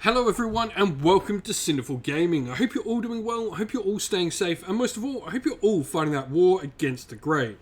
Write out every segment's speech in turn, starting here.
Hello everyone and welcome to Cinderful Gaming. I hope you're all doing well, I hope you're all staying safe, and most of all, I hope you're all fighting that war against the Grey.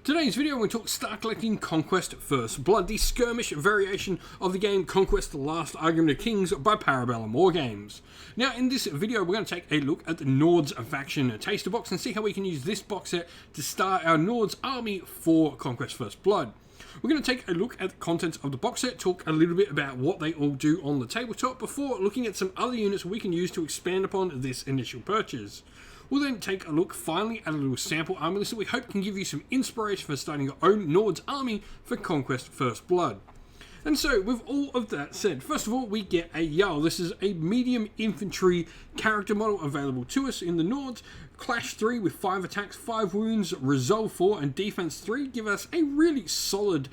Today's video, we're going to talk Star Collecting Conquest First Blood, the skirmish variation of the game Conquest: The Last Argument of Kings by Parabellum Wargames. Now, in this video, we're going to take a look at the Nords faction taster box and see how we can use this box set to start our Nords army for Conquest First Blood. We're going to take a look at the contents of the box set, talk a little bit about what they all do on the tabletop before looking at some other units we can use to expand upon this initial purchase. We'll then take a look finally at a little sample army list that we hope can give you some inspiration for starting your own Nords army for Conquest First Blood. And so, with all of that said, first of all, we get a Jarl. This is a medium infantry character model available to us in the Nords. Clash 3 with 5 attacks, 5 wounds, Resolve 4, and Defense 3 give us a really solid,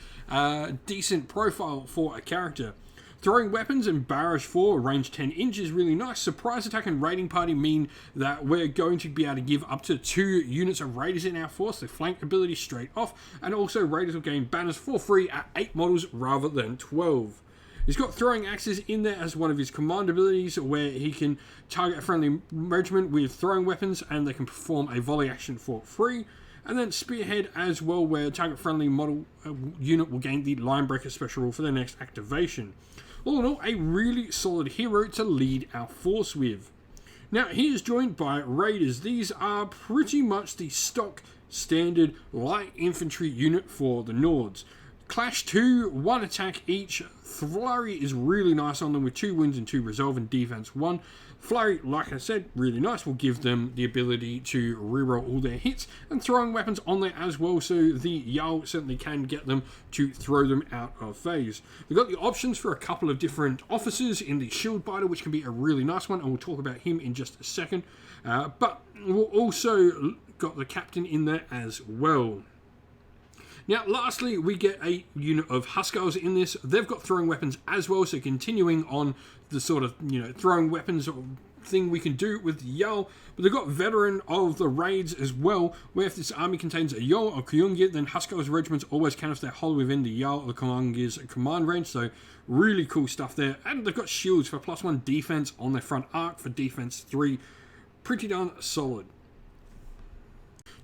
decent profile for a character. Throwing weapons and Barrage 4, range 10 inches, really nice. Surprise attack and raiding party mean that we're going to be able to give up to 2 units of raiders in our force. The flank ability straight off, and also raiders will gain banners for free at 8 models rather than 12. He's got throwing axes in there as one of his command abilities, where he can target a friendly regiment with throwing weapons and they can perform a volley action for free. And then Spearhead as well, where target friendly model unit will gain the Linebreaker special rule for their next activation. All in all, a really solid hero to lead our force with. Now, he is joined by Raiders. These are pretty much the stock standard light infantry unit for the Nords. Clash 2, 1 attack each. Flurry is really nice on them with 2 wounds and 2 resolve and defense 1. Flurry, like I said, really nice. Will give them the ability to reroll all their hits, and throwing weapons on there as well, so the Jarl certainly can get them to throw them out of phase. We've got the options for a couple of different officers in the Shield Biter, which can be a really nice one, and we'll talk about him in just a second. But we'll also got the captain in there as well. Now, lastly, we get a unit of Huskars in this. They've got throwing weapons as well, so continuing on the sort of, throwing weapons thing we can do with the Jarl. But they've got Veteran of the Raids as well, where if this army contains a Jarl or Kuyungir, then Huskars regiments always count if they're hollow within the Jarl or Kuyungir's command range, so really cool stuff there. And they've got shields for +1 defense on their front arc for defense 3. Pretty darn solid.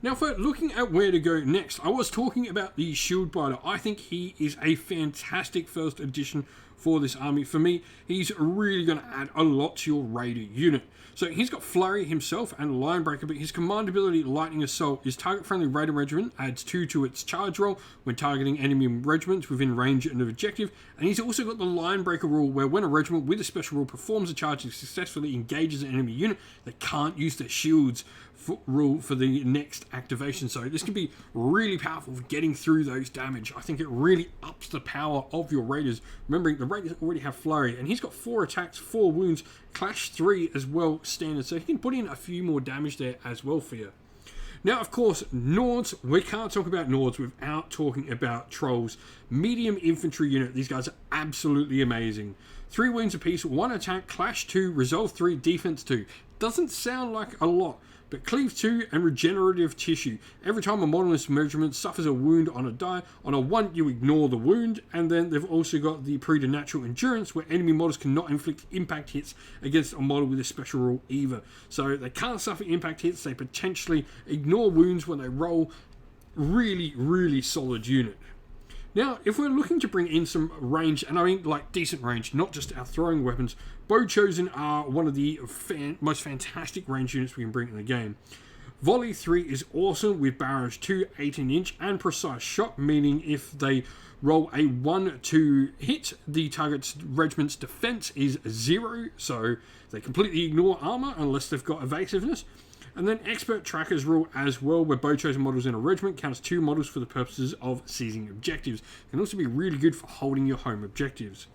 Now, for looking at where to go next, I was talking about the Shield Biter. I think he is a fantastic first addition for this army. For me, he's really going to add a lot to your Raider unit. So he's got Flurry himself and Linebreaker, but his command ability, Lightning Assault, is target-friendly Raider regiment, adds 2 to its charge roll when targeting enemy regiments within range and objective. And he's also got the Linebreaker rule, where when a regiment with a special rule performs a charge and successfully engages an enemy unit, they can't use their shields rule for the next activation. So this can be really powerful for getting through those damage. I think it really ups the power of your Raiders. Remembering the Raiders already have Flurry, and he's got 4 attacks, 4 wounds, Clash 3 as well standard, so he can put in a few more damage there as well for you. Now, of course, Nords, we can't talk about Nords without talking about Trolls. Medium infantry unit, these guys are absolutely amazing. 3 wounds apiece, 1 attack, Clash 2, Resolve 3, Defense 2. Doesn't sound like a lot, but Cleave 2 and Regenerative Tissue. Every time a modernist regiment suffers a wound on a die, on a 1 you ignore the wound, and then they've also got the Preternatural Endurance, where enemy models cannot inflict impact hits against a model with a special rule either. So they can't suffer impact hits, they potentially ignore wounds when they roll. Really, really solid unit. Now, if we're looking to bring in some range, and I mean like decent range, not just our throwing weapons, Bow Chosen are one of the most fantastic range units we can bring in the game. Volley 3 is awesome with Barrage 2, 18-inch, and Precise Shot, meaning if they roll a 1 to hit, the target's regiment's defense is 0, so they completely ignore armor unless they've got evasiveness. And then Expert Trackers rule as well, where Bow Chosen models in a regiment count as 2 models for the purposes of seizing objectives. It can also be really good for holding your home objectives.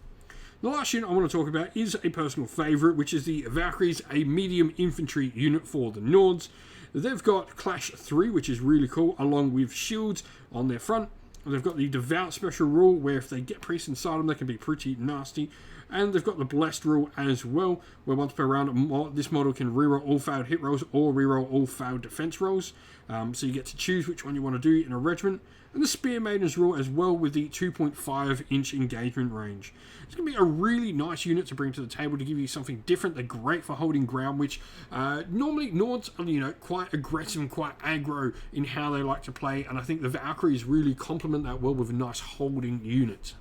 The last unit I want to talk about is a personal favourite, which is the Valkyries, a medium infantry unit for the Nords. They've got Clash 3, which is really cool, along with shields on their front. And they've got the Devout special rule, where if they get priests inside them, they can be pretty nasty. And they've got the Blessed rule as well, where once per round, this model can reroll all failed hit rolls or reroll all failed defense rolls. So you get to choose which one you want to do in a regiment. And the Spear Maiden's rule as well, with the 2.5-inch engagement range. It's going to be a really nice unit to bring to the table to give you something different. They're great for holding ground, which normally Nords are, quite aggressive and quite aggro in how they like to play. And I think the Valkyries really complement that well with a nice holding unit.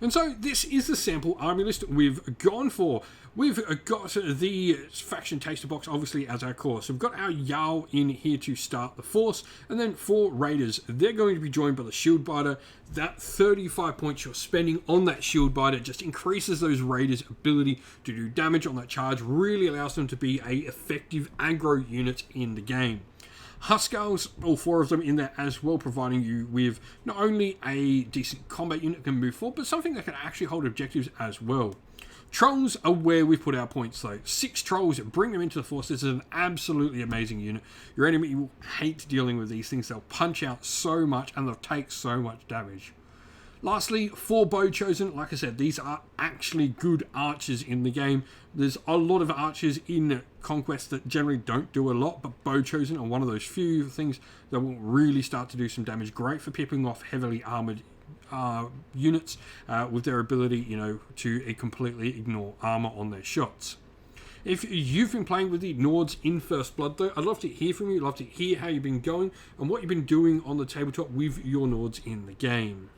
And so this is the sample army list we've gone for. We've got the faction taster box obviously as our core. So we've got our Jarl in here to start the force, and then 4 raiders. They're going to be joined by the shield biter. That 35 points you're spending on that shield biter just increases those raiders' ability to do damage on that charge, really allows them to be a effective aggro unit in the game. Huskars, all 4 of them in there as well, providing you with not only a decent combat unit that can move forward, but something that can actually hold objectives as well. Trolls are where we put our points though. 6 trolls, bring them into the force. This is an absolutely amazing unit. Your enemy will hate dealing with these things. They'll punch out so much and they'll take so much damage. Lastly, 4 bow chosen. Like I said, these are actually good archers in the game. There's a lot of archers in Conquest that generally don't do a lot, but bow chosen are one of those few things that will really start to do some damage. Great for pipping off heavily armored units with their ability, to completely ignore armor on their shots. If you've been playing with the Nords in First Blood though, I'd love to hear from you. I'd love to hear how you've been going and what you've been doing on the tabletop with your Nords in the game.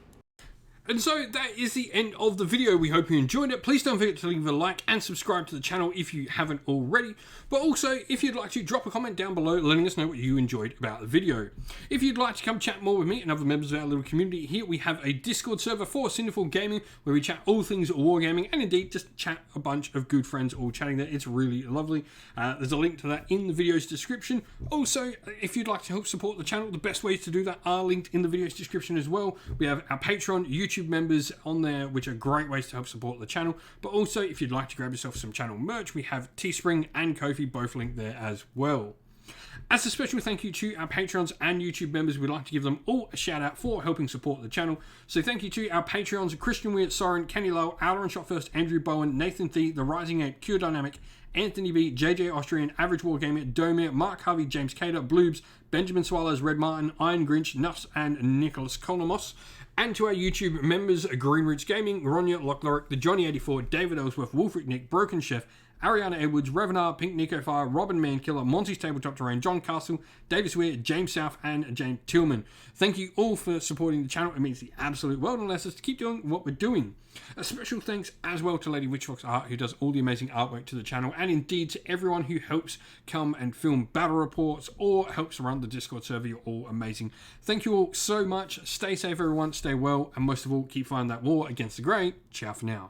And so that is the end of the video. We hope you enjoyed it. Please don't forget to leave a like and subscribe to the channel if you haven't already. But also, if you'd like to, drop a comment down below letting us know what you enjoyed about the video. If you'd like to come chat more with me and other members of our little community here, we have a Discord server for Sinful Gaming where we chat all things wargaming and indeed just chat a bunch of good friends all chatting there. It's really lovely. There's a link to that in the video's description. Also, if you'd like to help support the channel, the best ways to do that are linked in the video's description as well. We have our Patreon, YouTube members on there, which are great ways to help support the channel. But also, if you'd like to grab yourself some channel merch, we have Teespring and Ko-fi, both linked there as well. As a special thank you to our Patreons and YouTube members, we'd like to give them all a shout out for helping support the channel. So thank you to our Patreons: Christian Weir, Soren, Kenny Lowe, Outer Shot First, Andrew Bowen, Nathan Thee, The Rising Ape, Cure Dynamic, Anthony B, JJ Austrian, Average Wargamer, Domir, Mark Harvey, James Cater, Bloobs, Benjamin Swallows, Red Martin, Iron Grinch, Nuffs, and Nicholas Kolomos. And to our YouTube members: Green Roots Gaming, Ronya, Lochloric, The Johnny84, David Ellsworth, Wolfric Nick, Broken Chef, Ariana Edwards, Revenar, Pink Nico Fire, Robin Mankiller, Monty's Tabletop Terrain, John Castle, Davis Weir, James South, and James Tillman. Thank you all for supporting the channel. It means the absolute world and allows us to keep doing what we're doing. A special thanks as well to Lady Witchfox Art, who does all the amazing artwork to the channel, and indeed to everyone who helps come and film battle reports or helps run the Discord server. You're all amazing. Thank you all so much. Stay safe, everyone. Stay well, and most of all, keep fighting that war against the grey. Ciao for now.